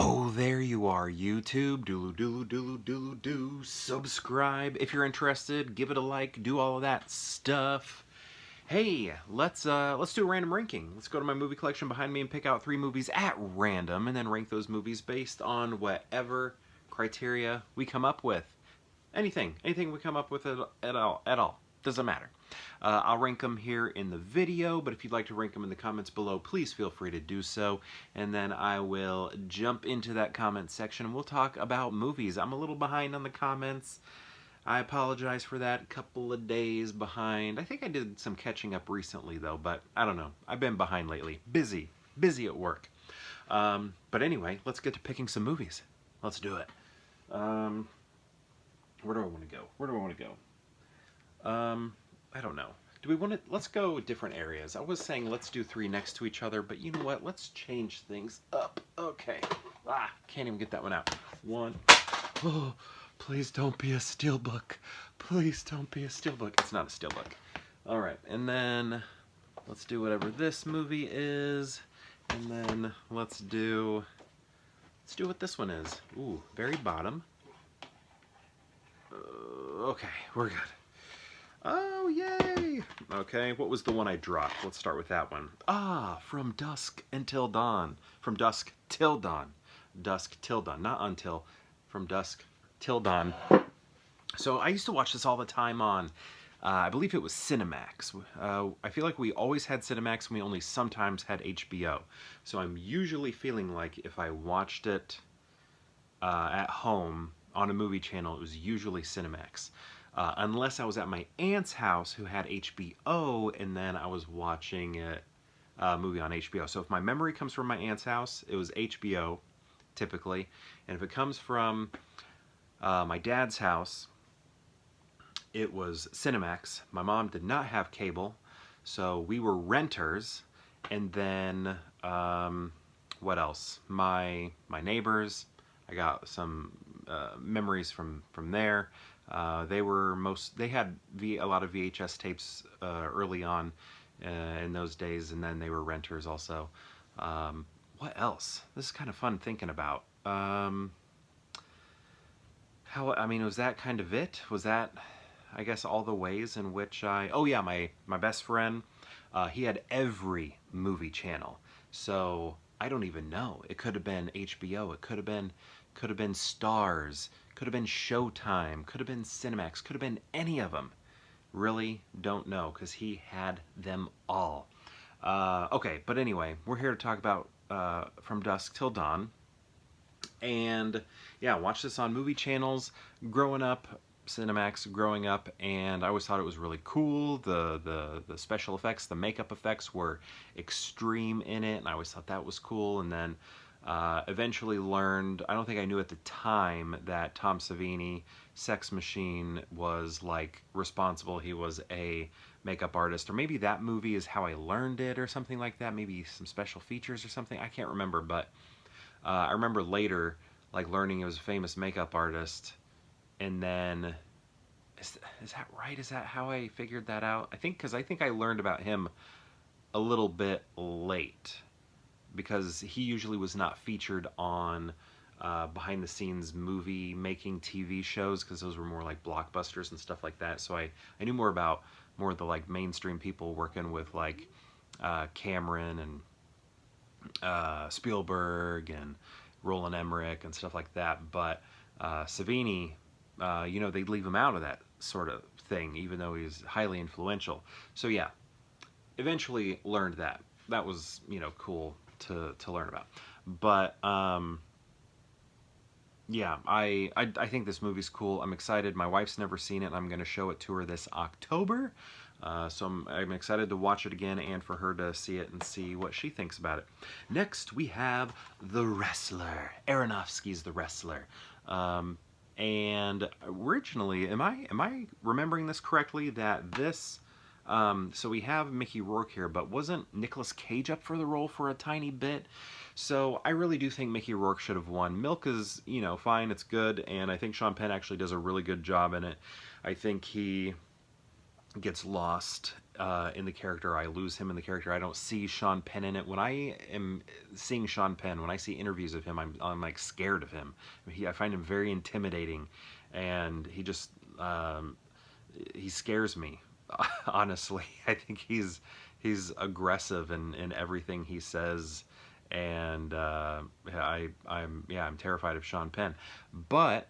Oh, there you are, YouTube. Do. Subscribe if you're interested. Give it a like. Do all of that stuff. Hey, let's do a random ranking. Let's go to my movie collection behind me and pick out 3 movies at random, and then rank those movies based on whatever criteria we come up with. Anything we come up with at all. Doesn't matter. I'll rank them here in the video, but if you'd like to rank them in the comments below, please feel free to do so. And then I will jump into that comment section and we'll talk about movies. I'm a little behind on the comments. I apologize for that. Couple of days behind. I think I did some catching up recently though, but I don't know. I've been behind lately. Busy at work. But anyway, let's get to picking some movies. Let's do it. Where do I want to go? I don't know. Do we want to, let's go different areas. I was saying let's do 3 next to each other, but you know what? Let's change things up. Okay. Can't even get that one out. 1. Oh, please don't be a steelbook. Please don't be a steelbook. It's not a steelbook. All right. And then let's do whatever this movie is. And then let's do what this one is. Ooh, very bottom. Okay, we're good. Oh, yay! Okay, what was the one I dropped? Let's start with that one. From Dusk Until Dawn. From Dusk Till Dawn. Dusk Till Dawn, not until. From Dusk Till Dawn. So I used to watch this all the time on, I believe it was Cinemax. I feel like we always had Cinemax and we only sometimes had HBO. So I'm usually feeling like if I watched it at home on a movie channel, it was usually Cinemax. Unless I was at my aunt's house who had HBO and then I was watching a movie on HBO. So if my memory comes from my aunt's house, it was HBO typically. And if it comes from my dad's house, it was Cinemax. My mom did not have cable, so we were renters. And then what else? My neighbors, I got some memories from there. They had a lot of VHS tapes early on in those days, and then they were renters also. What else? This is kind of fun thinking about. Was that kind of it? Was that, I guess, all the ways in which oh yeah, my best friend, he had every movie channel. So I don't even know. It could have been HBO. It could have been Stars. Could have been Showtime, could have been Cinemax, could have been any of them. Really don't know, because he had them all. Okay, but anyway, we're here to talk about From Dusk Till Dawn. And yeah, watch this on movie channels growing up, Cinemax growing up, and I always thought it was really cool. The special effects, the makeup effects were extreme in it, and I always thought that was cool. And then eventually learned, I don't think I knew at the time, that Tom Savini, Sex Machine, was like responsible. He was a makeup artist, or maybe that movie is how I learned it or something like that. Maybe some special features or something. I can't remember, but I remember later like learning he was a famous makeup artist. And then is that right? Is that how I figured that out? I think I learned about him a little bit late, because he usually was not featured on behind-the-scenes movie-making TV shows, because those were more like blockbusters and stuff like that. So I knew more of the like mainstream people working with like Cameron and Spielberg and Roland Emmerich and stuff like that. But Savini, they'd leave him out of that sort of thing, even though he's highly influential. So yeah, eventually learned that. That was, cool to learn about. But yeah, I think this movie's cool. I'm excited. My wife's never seen it, and I'm going to show it to her this October. So I'm excited to watch it again and for her to see it and see what she thinks about it. Next, we have The Wrestler. Aronofsky's The Wrestler. And originally, am I remembering this correctly, that this... so we have Mickey Rourke here, but wasn't Nicolas Cage up for the role for a tiny bit? So I really do think Mickey Rourke should have won. Milk is, fine, it's good, and I think Sean Penn actually does a really good job in it. I think he gets lost in the character. I lose him in the character. I don't see Sean Penn in it. When I am seeing Sean Penn, when I see interviews of him, I'm like scared of him. I find him very intimidating, and he scares me. Honestly, I think he's aggressive in everything he says, and I'm terrified of Sean Penn. But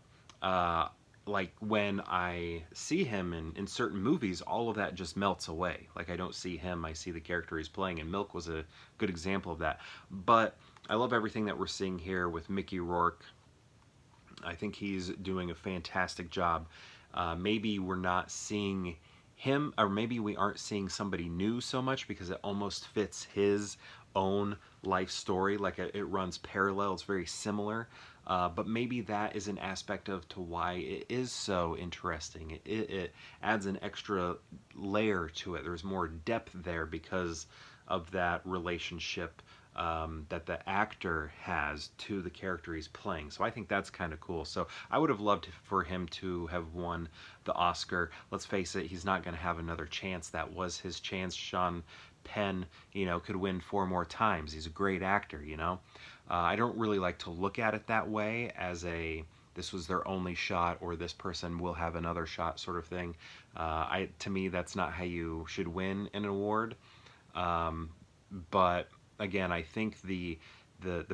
like when I see him in certain movies, all of that just melts away. Like I don't see him, I see the character he's playing, and Milk was a good example of that. But I love everything that we're seeing here with Mickey Rourke. I think he's doing a fantastic job. Maybe we're not seeing him, or maybe we aren't seeing somebody new so much because it almost fits his own life story. Like it runs parallel, it's very similar. But maybe that is an aspect of to why it is so interesting. It adds an extra layer to it. There's more depth there because of that relationship that the actor has to the character he's playing. So I think that's kind of cool. So I would have loved for him to have won the Oscar. Let's face it, he's not going to have another chance. That was his chance. Sean Penn, could win 4 more times. He's a great actor, I don't really like to look at it that way as this was their only shot or this person will have another shot sort of thing. To me, that's not how you should win an award. But again, I think the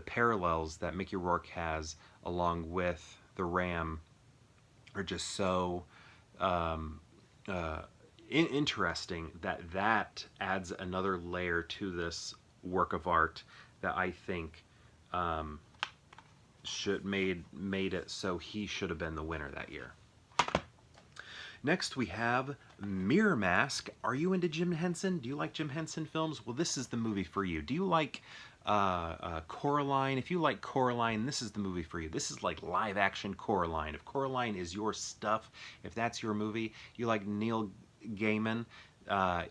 parallels that Mickey Rourke has along with the Ram are just so interesting that adds another layer to this work of art that I think made it so he should have been the winner that year. Next we have MirrorMask. Are you into Jim Henson? Do you like Jim Henson films? Well, this is the movie for you. Do you like Coraline? If you like Coraline, this is the movie for you. This is like live action Coraline. If Coraline is your stuff, if that's your movie, you like Neil Gaiman,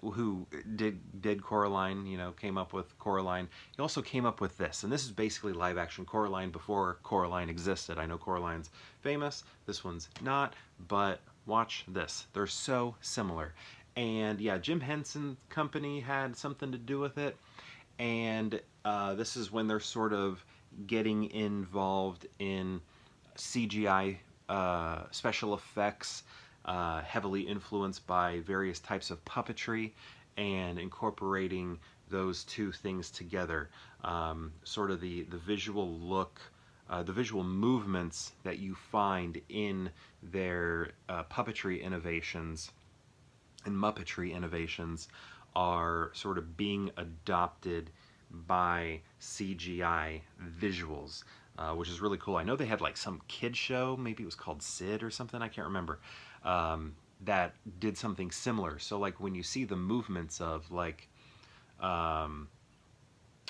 who did Coraline, came up with Coraline. He also came up with this, and this is basically live action Coraline before Coraline existed. I know Coraline's famous, this one's not, but watch this. They're so similar. And yeah, Jim Henson Company had something to do with it, and this is when they're sort of getting involved in CGI special effects, heavily influenced by various types of puppetry and incorporating those two things together. Sort of the visual look, the visual movements that you find in their puppetry innovations and Muppetry innovations are sort of being adopted by CGI visuals, which is really cool. I know they had like some kid show, maybe it was called Sid or something, I can't remember, that did something similar. So like when you see the movements of like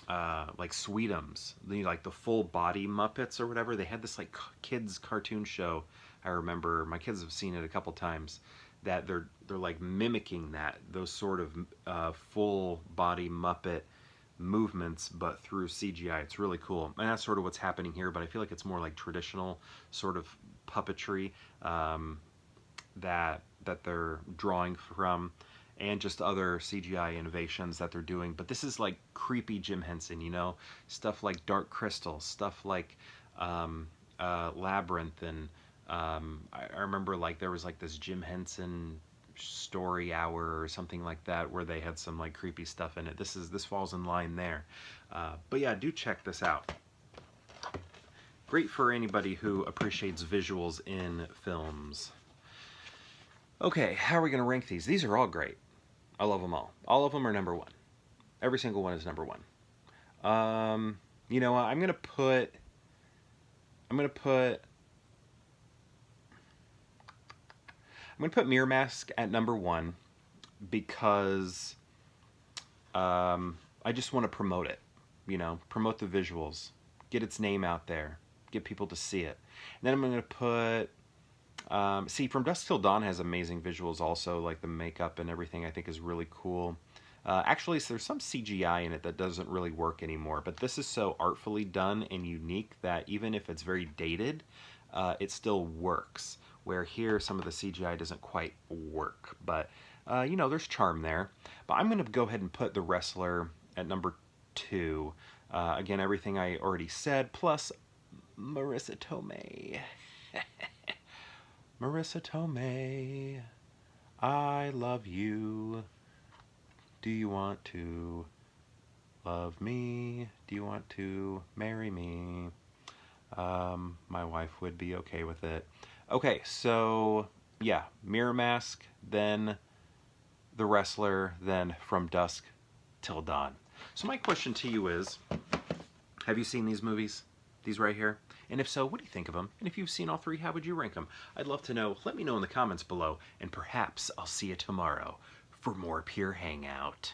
Sweetums, like the full body Muppets or whatever, they had this like kids cartoon show. I remember my kids have seen it a couple times, that they're like mimicking those sort of full body Muppet movements, but through CGI. It's really cool, and that's sort of what's happening here. But I feel like it's more like traditional sort of puppetry that they're drawing from, and just other CGI innovations that they're doing. But this is like creepy Jim Henson, stuff like Dark Crystal, stuff like Labyrinth, and I remember like there was like this Jim Henson story hour or something like that where they had some like creepy stuff in it. This falls in line there. But yeah, do check this out. Great for anybody who appreciates visuals in films. Okay, how are we going to rank these? These are all great. I love them all. All of them are number 1. Every single one is number 1. You know what? I'm gonna put MirrorMask at number 1 because I just want to promote it. Promote the visuals, get its name out there, get people to see it. And then I'm going to put From Dusk Till Dawn has amazing visuals also, like the makeup and everything I think is really cool. Actually, so there's some CGI in it that doesn't really work anymore, but this is so artfully done and unique that even if it's very dated, it still works. Where here, some of the CGI doesn't quite work, but You know, there's charm there. But I'm going to go ahead and put the wrestler at number 2. Again, everything I already said, plus Marissa Tomei. Marissa Tomei, I love you. Do you want to love me? Do you want to marry me? My wife would be okay with it. Okay, so yeah, MirrorMask, then the wrestler, then From Dusk Till Dawn. So my question to you is, have you seen these movies? These right here? And if so, what do you think of them? And if you've seen all 3, how would you rank them? I'd love to know. Let me know in the comments below, and perhaps I'll see you tomorrow for more Pure Hangout.